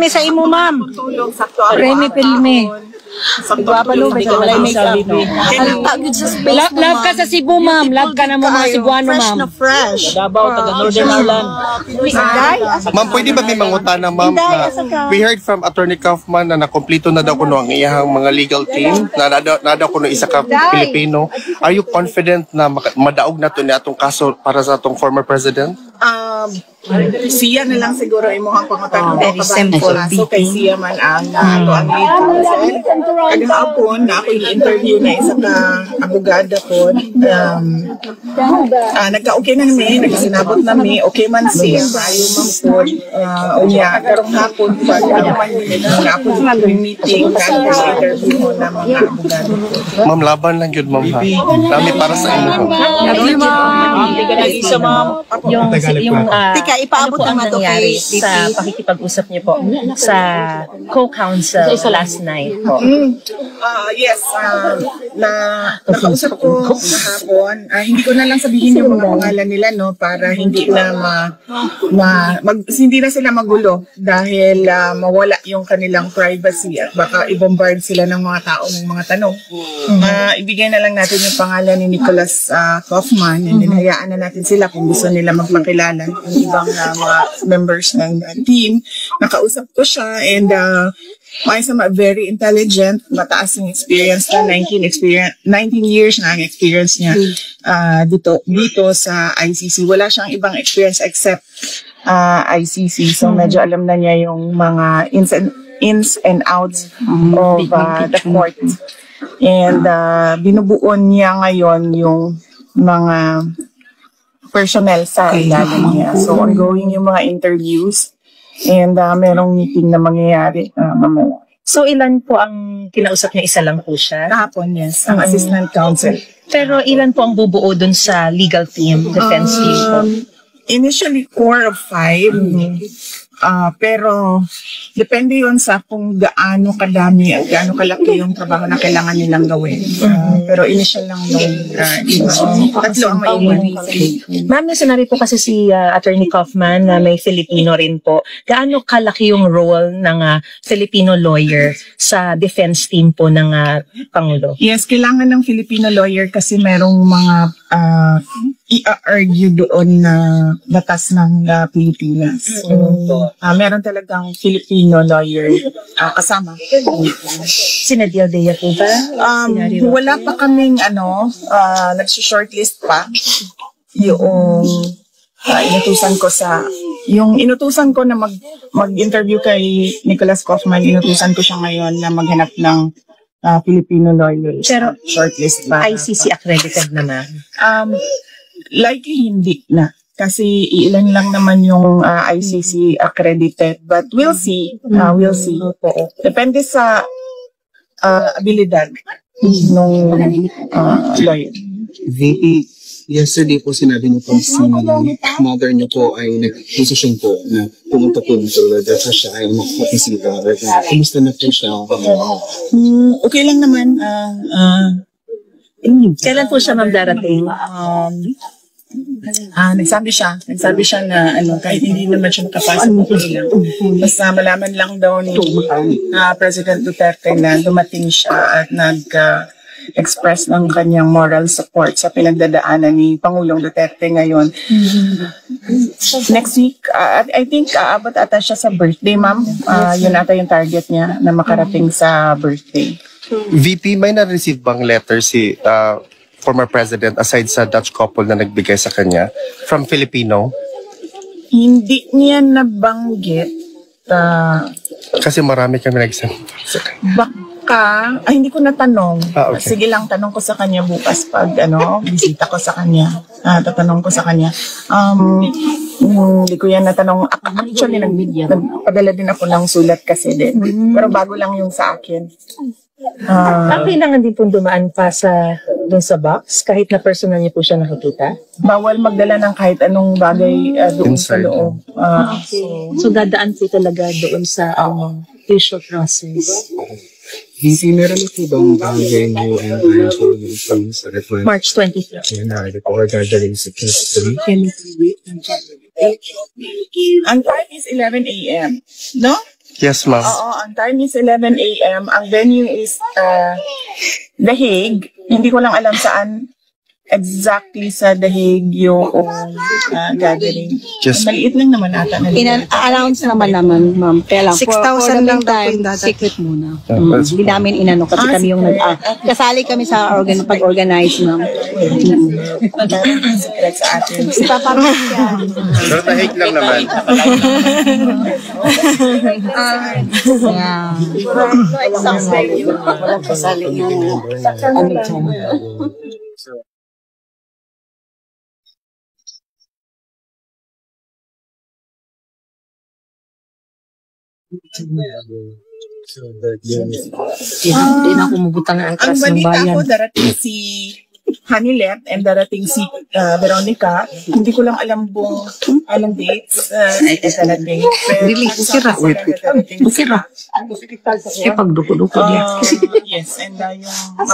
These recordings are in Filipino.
mi sa imo, ma'am. Tulong sakto. Remy Pilme. Igwapalo, may walay makeup. Love ka sa Cebu, ma'am. Love ka na mo mga Cebuano, ma'am. Fresh na fresh. Davao, taga Northern Ireland. Ma'am, pwede ba may mangutana, ma'am? We heard from Attorney Kaufman na nakompleto na daw kuno ang iyang mga legal team, na daw kuno isa ka Pilipino. Are you confident na madaog na to ni atong kaso para sa atong former president? Siya na lang siguro ay mukhang pangutan. Very simple. So kay siya man ang lead counsel. Kagahapon na ako i-interview na isa ka abogada po. Nagka-okay na namin, nagkasinabot namin, okay man siya, ayaw man po. Unya, karong hapon pa, naman na ako yung meeting, kaya interview mo na mga abogado. Ma'am, laban lang yun, ma'am, ha? Dami para sa inyo. Hindi ka nag-isa, ma'am. Tika, ipaabot naman nangyari sa pakikipag-usap niyo po sa co-counsel last night po. Yes, nakausap ko kahapon. Hindi ko na lang sabihin yung mga pangalan nila, no, para hindi na hindi na sila magulo dahil mawala yung kanilang privacy at baka i-bombard sila ng mga tao ng mga tanong. Ibigay na lang natin yung pangalan ni Nicholas Kaufman and then hayaan na natin sila kung gusto nila magpakilala yung ibang mga members ng team. Nakausap ko siya and very intelligent, mataas yung experience na 19 years na ang experience niya dito sa ICC. Wala siyang ibang experience except ICC. So medyo alam na niya yung mga ins and outs of the court. And binubuon niya ngayon yung mga personnel sa ilalim niya. So ongoing yung mga interviews and merong meeting na mangyayari mamaya. So ilan po ang kinausap niya? Isa lang po siya? Kahapon, yes. Ang assistant counsel. Pero ilan po ang bubuo dun sa legal team, defense team po? Initially, core of 5. Pero depende yun sa kung gaano kadami at gaano kalaki yung trabaho na kailangan nilang gawin. Pero initial lang nung tatlo ang maiwan. Ma'am, nasanari po kasi si Attorney Kaufman na may Filipino rin po. Gaano kalaki yung role ng Filipino lawyer sa defense team po ng Pangulo? Yes, kailangan ng Filipino lawyer kasi merong mga i-argue doon na batas ng Pilipinas. Meron talagang Filipino lawyer kasama. Sinadil Dea po ba? Wala pa kaming nagsi-shortlist pa. Yung inutusan ko na mag-interview kay Nicholas Kaufman, inutusan ko siya ngayon na maghanap ng Filipino lawyer. Pero shortlist pa. ICC accredited naman. Likely hindi na. Kasi ilan lang naman yung ICC accredited. But we'll see. We'll see. Depende sa abilidad ng lawyer. VP, yesterday po sinabi niyo po si mother niyo po ay nag-decision po na pumunta po nito dahil siya ay makakisita. Kumusta na po siya? Okay lang naman. Kailan po siya ma'am darating? Nagsabi siya na kahit hindi naman siya nakapasok lang. Basta malaman lang daw ni President Duterte na dumating siya at nag-express ng kanyang moral support sa pinagdadaanan ni Pangulong Duterte ngayon. Next week, I think aabot ata siya sa birthday, ma'am. Yun ata yung target niya na makarating sa birthday. VP, may na-receive bang letter si former president aside sa Dutch couple na nagbigay sa kanya from Filipino? Hindi niya nabanggit. Kasi marami kami nag-send sa kanya. Baka, hindi ko natanong. Okay. Sige lang, tanong ko sa kanya bukas pag bisita ko sa kanya. Tatanong ko sa kanya. Hindi ko yan natanong. Actually, nagpadala din ako ng sulat kasi din. Pero bago lang yung sa akin. Kailangan din pong dumaan pa dun sa box kahit na personal niyo po siya nakikita? Bawal magdala ng kahit anong bagay doon sa loob. So dadaan po talaga doon sa usual process. Meron ito bang bagay niyo ang answer sa request? March 23. Regarding sa case 3? Ang time is 11 a.m. No? Yes, ma'am. Oo, ang time is 11 a.m. Ang venue is The Hague. Hindi ko lang alam saan exactly sa The Hague yung gathering. Just- Maliit lang naman ata. Announce naman, ma'am. Kaya lang, 6,000 lang daw po yung secret muna. That's Hindi namin inano kasi kami yung kasali kami sa pag-organize, ma'am. Secret sa atin. Pero tahig lang naman. Walang kasali yung Hindi na kumubutang ang Ang atras ng balita bayan. ko, darating si Hanilet and darating si Veronica. Hindi ko lang alam buong anong dates. Exact date. Dili, sira. Sira. Eh, pagduko-duko niya. Yes, and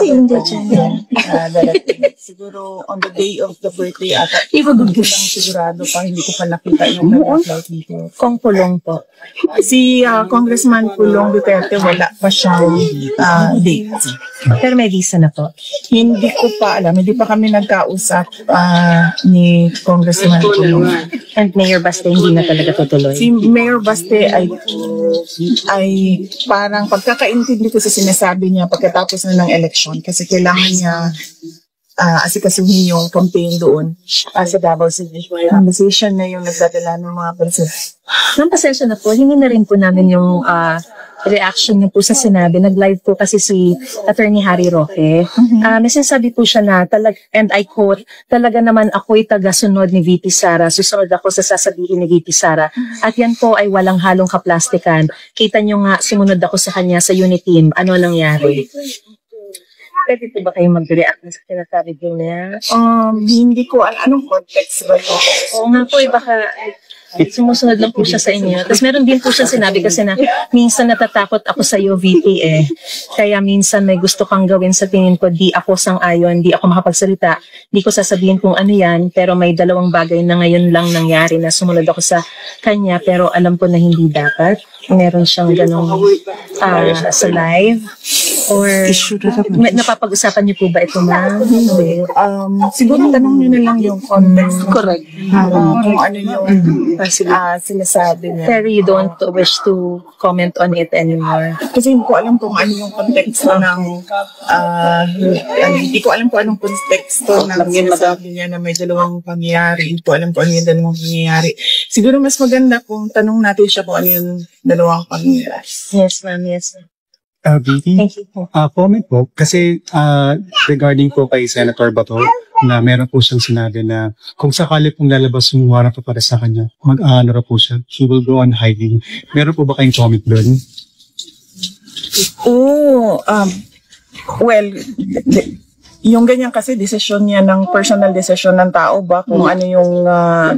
yung darating. Siguro on the day of the birthday ata. Hindi ko lang sigurado pa, hindi ko pa nakita yung flight dito. Kong Pulong po. Si Congressman Pulong Duterte, wala pa siyang date. Pero may visa na po. Hindi ko pa alam, hindi pa kami nagkausap ni Congressman Pulong. And Mayor Baste hindi na talaga tutuloy. Si Mayor Baste ay parang pagkakaintindi ko sa sinasabi niya pagkatapos na ng election kasi kailangan niya asikasuhin yung campaign doon sa Davao City. Conversation na yung nagdadala ng mga personal. Nang pasensya na po, hingi na rin po namin yung reaction niyo po sa sinabi. Nag-live po kasi si Attorney Harry Roque. May sinasabi po siya na, and I quote, talaga naman ako'y taga-sunod ni VP Sara. Susunod ako sa sasabihin ni VP Sara. At yan po ay walang halong kaplastikan. Kita niyo nga, sumunod ako sa kanya sa unit team. Ano nangyari? Pwede po ba kayo mag-react sa sinasabi po niya? Hindi ko anong context ba yun? Oo nga po, baka sumusunod lang po siya sa inyo. Tapos meron din po siya sinabi kasi na minsan natatakot ako sa iyo, VP Kaya minsan may gusto kang gawin sa tingin ko, di ako sang-ayon, di ako makapagsalita. Di ko sasabihin kung ano yan, pero may dalawang bagay na ngayon lang nangyari na sumunod ako sa kanya, pero alam ko na hindi dapat. Meron siyang ganong sa live. Or napapag-usapan niyo po ba ito, ma'am? Hindi. Siguro tanong niyo na lang yung context. Correct. Kung ano yung sinasabi niya. Pero you don't wish to comment on it anymore. Kasi hindi ko alam kung ano yung konteksto ng hindi ko alam kung anong konteksto ng sinasabi niya na may dalawang pangyayari. Hindi ko alam kung ano yung dalawang pangyayari. Siguro mas maganda kung tanong natin siya kung ano yung dalawang pangyayari. Yes, ma'am. Yes, ma'am. VP, Thank you po. comment po, kasi regarding po kay Senator Bato, na meron po siyang sinabi na kung sakali pong lalabas yung warrant pa para sa kanya, mag-ano ra po siya, he will go on hiding. Meron po ba kayong comment doon? Well, yung ganyan kasi desisyon niya ng personal decision ng tao ba kung ano yung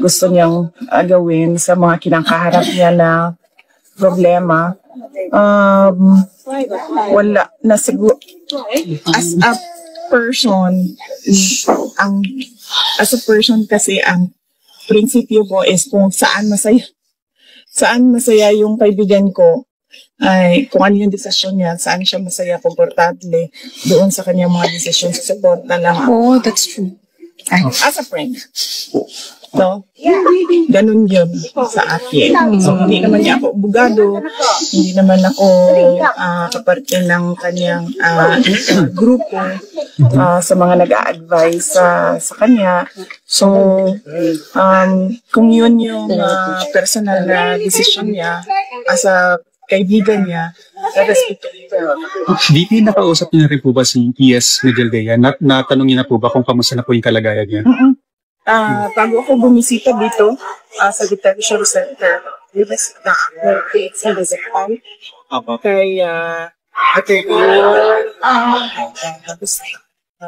gusto niyang gawin sa mga kinakaharap niya na problema. Wala na siguro as a person kasi ang prinsipyo ko is kung saan masaya yung kaibigan ko ay kung ano yung desisyon niya, saan siya masaya, komportable doon sa kanyang mga desisyon, support na lang ako. Oh, that's true. As a friend. No? Ganun yun sa akin. So, hindi naman niya ako abogado, hindi naman ako kaparte ng kanyang grupo sa mga nag-a-advise sa kanya. So, kung yun yung personal na decision niya as a kaibigan niya, respeto niya. VP, nakausap niyo na rin po ba si E.S. Medaldea? Natanong niyo na po ba kung kamusta na po yung kalagayan niya? Bago ako bumisita dito sa detention center, bumisita ako sa Japan kay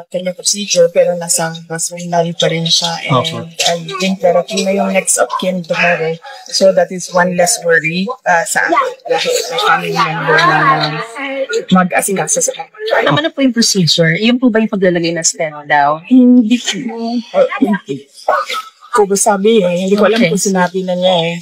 kanya procedure pero nasa hospital pa rin siya and I think darating na yung next of kin tomorrow, so that is one less worry sa akin dahil may family member na mag-asikaso sa kanya. Tama na po yung procedure. Yung po ba yung paglalagay ng stent daw? Hindi ko sabi hindi ko alam kung sinabi na niya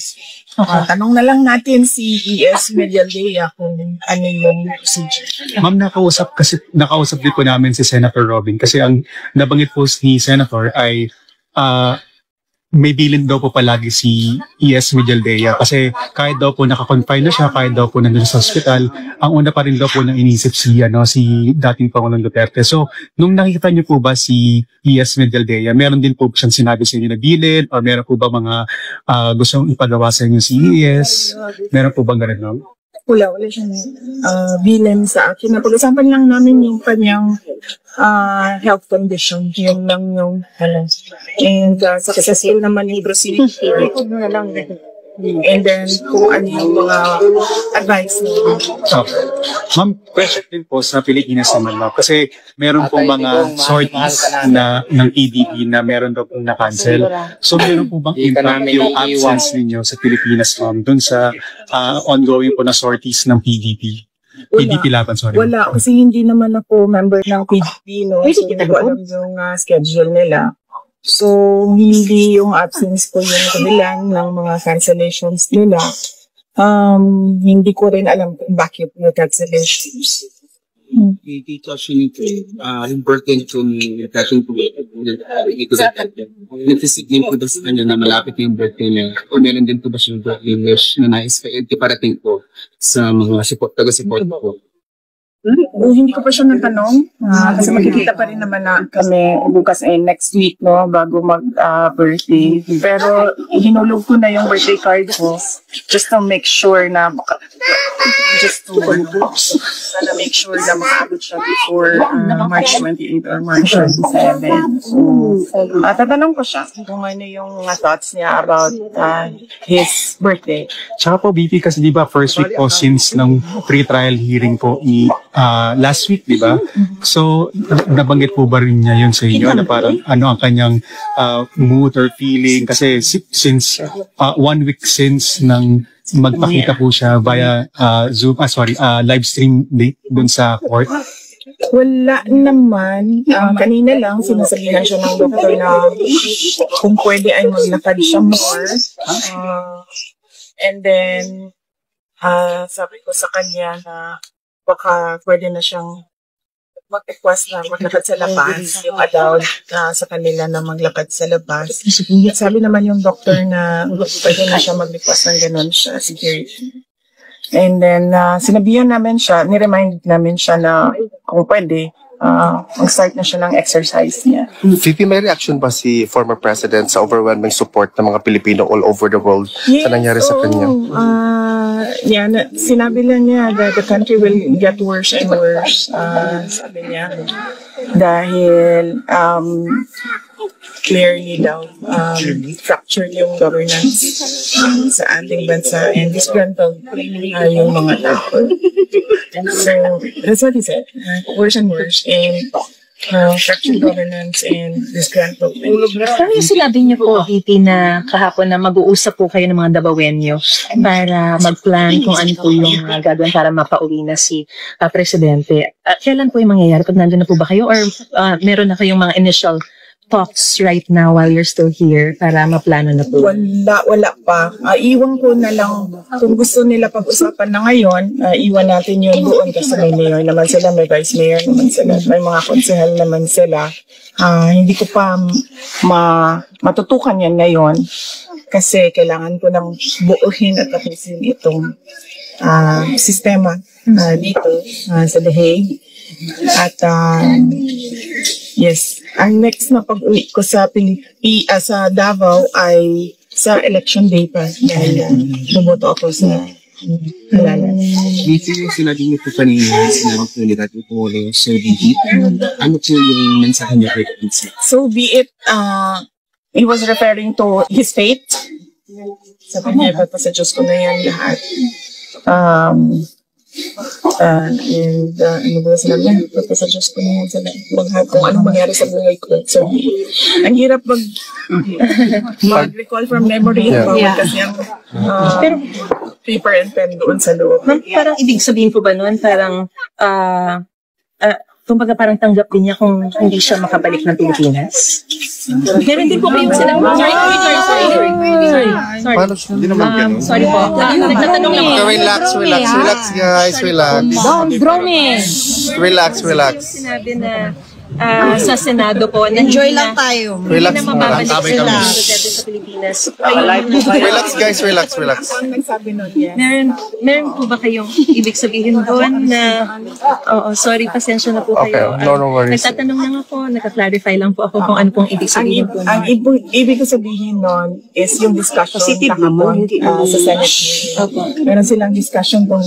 Tanong na lang natin si ES Medialdea kung ano yung procedure. Ma'am, nakausap din po namin si Senator Robin kasi ang nabanggit po ni Senator ay may bilin daw po palagi si ES Medialdea kasi kahit daw po nakakonfine na siya, kahit daw po nandun sa hospital, ang una pa rin daw po nang inisip si dating Pangulong Duterte. So, nung nakikita niyo po ba si ES Medialdea, meron din po siyang sinabi sa inyo na bilin or meron po ba mga gustong ipagawa sa inyo si ES? Meron po bang ganun, ma'am? Wala siyang bilin sa akin. Napag-usapan lang namin yung kanyang health condition. Yun lang yung And successful naman yung procedure. Na lang din. And then, kung ano yung mga advice niya. Okay. Ma'am, question din po sa Pilipinas naman, ma'am. Kasi meron pong mga sorties ng PDP na meron daw pong na-cancel. So, meron po bang impact yung absence ninyo sa Pilipinas, ma'am, dun sa ongoing po na sorties ng PDP? PDP laban, sorry. Wala, kasi hindi naman ako member ng PDP, no? So, hindi ko alam yung schedule nila. So, hindi yung absence ko yung kabilang ng mga cancellations nila. Hindi ko rin alam kung bakit yung cancellations. Dito actually, yung birthday ko ni Catherine po, nag-visit din po sa kanya na malapit yung birthday niya. O meron din po ba siyang birthday wish na na-expect parating po sa mga taga-support po? Hindi ko pa siya natanong kasi magkikita pa rin naman na kami bukas next week, no, bago mag-birthday. Pero hinulog ko na yung birthday card ko just to make sure na make sure na makaabot siya before March 28 or March 27. So, tatanong ko siya kung ano yung thoughts niya about his birthday. Tsaka po, BP, kasi di ba first week po since ng pre-trial hearing po last week, di ba? So, nabanggit po ba rin niya yun sa inyo na parang ano ang kanyang mood or feeling? Kasi since 1 week since nang magpakita po siya via Zoom, live stream dun sa court. Wala naman. Kanina lang sinasabihan siya ng doktor na kung pwede ay maglakad siya more. And then, sabi ko sa kanya na baka pwede na siyang mag-request na maglakad sa labas, yung allowed sa kanila na maglakad sa labas. Sabi naman yung doctor na pwede na siya mag-request ng ganun siya, security. And then, sinabihan namin siya, niremind namin siya na kung pwede, mag-start na siya ng exercise niya. VP, may reaction ba si former President sa overwhelming support ng mga Pilipino all over the world sa nangyari sa kanya? Sinabi lang niya that the country will get worse and worse, sabi niya. Dahil clearly daw fractured yung governance sa ating bansa and disgruntled yung mga tao. So that's what he said. Worse and worse and fractured governance and disgruntled. Parang yung sinabi niyo po, VP, na kahapon na mag-uusap po kayo ng mga Dabawenyo para mag-plan kung ano po yung gagawin para mapauwi na si Presidente. Kailan po yung mangyayari? Pag nandun na po ba kayo or meron na kayong mga initial talks right now while you're still here para maplano na po? Wala pa. Iwan ko na lang. Kung gusto nila pag-usapan na ngayon, iwan natin yun doon kasi may mayor naman sila, may vice mayor naman sila, may mga konsehal naman sila. Hindi ko pa matutukan yan ngayon kasi kailangan ko nang buuhin at tapusin itong sistema dito sa The Hague. At yes, ang next na pag-uwi ko sa Davao ay sa election day pa dahil bumoto ako sa halalan. Dito yung sinabi niyo po kanina, sinabi po ni Dati Polo, so be it. Ano po yung mensahe niya kay Pizza? So be it, he was referring to his fate. Sabi niya, iba pa sa Diyos ko na yan lahat. And ano ba sinabi niya? Iba pa sa Diyos ko na yan sa lahat. Kung anong mangyari sa buhay ko. So, ang hirap mag-recall from memory. Kasi ang paper and pen doon sa loob. Parang ibig sabihin po ba noon, parang kumbaga parang tanggap din niya kung hindi siya makabalik ng Pilipinas. Meron din po kayong sinabi. Sorry. Paano siya? Hindi naman ganun. Sorry po. Nagtatanong lang po. Relax guys, relax. Don't draw me. Relax. Sinabi na sa Senado po, na Enjoy lang tayo. Relax na muna. mababalik Tabi sila kami. Duterte sa Pilipinas. Relax guys, relax. Ang nagsabi nun, yes. Meron po ba kayong ibig sabihin doon na, sorry, pasensya na po Okay, kayo. no worries. Nagtatanong lang ako, nagka-clarify lang po ako kung ano pong ibig sabihin po. Ang ibig ko sabihin nun is yung discussion Positive naman, hindi sa Senate. Meron silang discussion kung